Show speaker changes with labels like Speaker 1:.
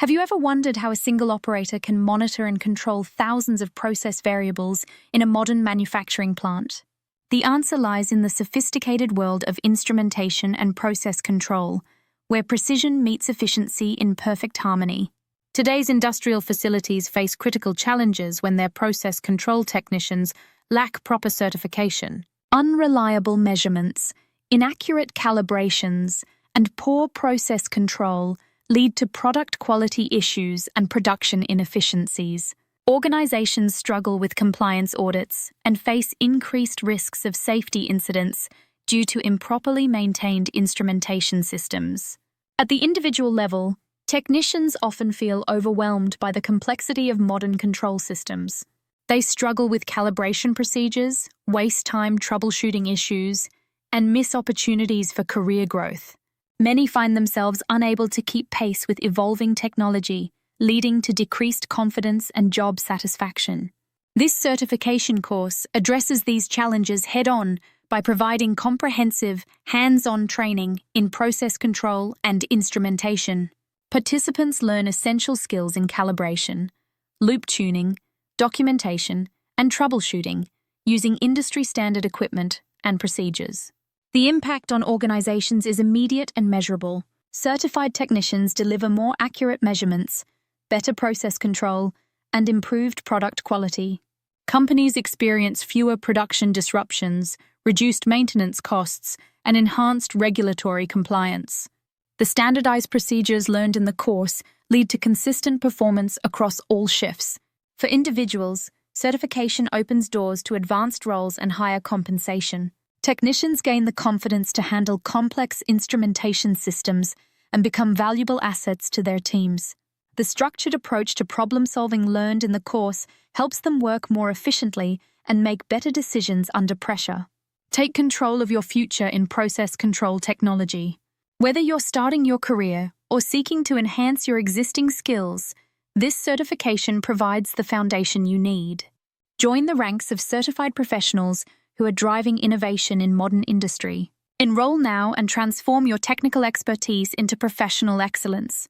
Speaker 1: Have you ever wondered how a single operator can monitor and control thousands of process variables in a modern manufacturing plant? The answer lies in the sophisticated world of instrumentation and process control, where precision meets efficiency in perfect harmony. Today's industrial facilities face critical challenges when their process control technicians lack proper certification. Unreliable measurements, inaccurate calibrations, and poor process control lead to product quality issues and production inefficiencies. Organizations struggle with compliance audits and face increased risks of safety incidents due to improperly maintained instrumentation systems. At the individual level, technicians often feel overwhelmed by the complexity of modern control systems. They struggle with calibration procedures, waste time troubleshooting issues, and miss opportunities for career growth. Many find themselves unable to keep pace with evolving technology, leading to decreased confidence and job satisfaction. This certification course addresses these challenges head-on by providing comprehensive, hands-on training in process control and instrumentation. Participants learn essential skills in calibration, loop tuning, documentation, and troubleshooting using industry-standard equipment and procedures. The impact on organizations is immediate and measurable. Certified technicians deliver more accurate measurements, better process control, and improved product quality. Companies experience fewer production disruptions, reduced maintenance costs, and enhanced regulatory compliance. The standardized procedures learned in the course lead to consistent performance across all shifts. For individuals, certification opens doors to advanced roles and higher compensation. Technicians gain the confidence to handle complex instrumentation systems and become valuable assets to their teams. The structured approach to problem-solving learned in the course helps them work more efficiently and make better decisions under pressure. Take control of your future in process control technology. Whether you're starting your career or seeking to enhance your existing skills, this certification provides the foundation you need. Join the ranks of certified professionals who are driving innovation in modern industry. Enroll now and transform your technical expertise into professional excellence.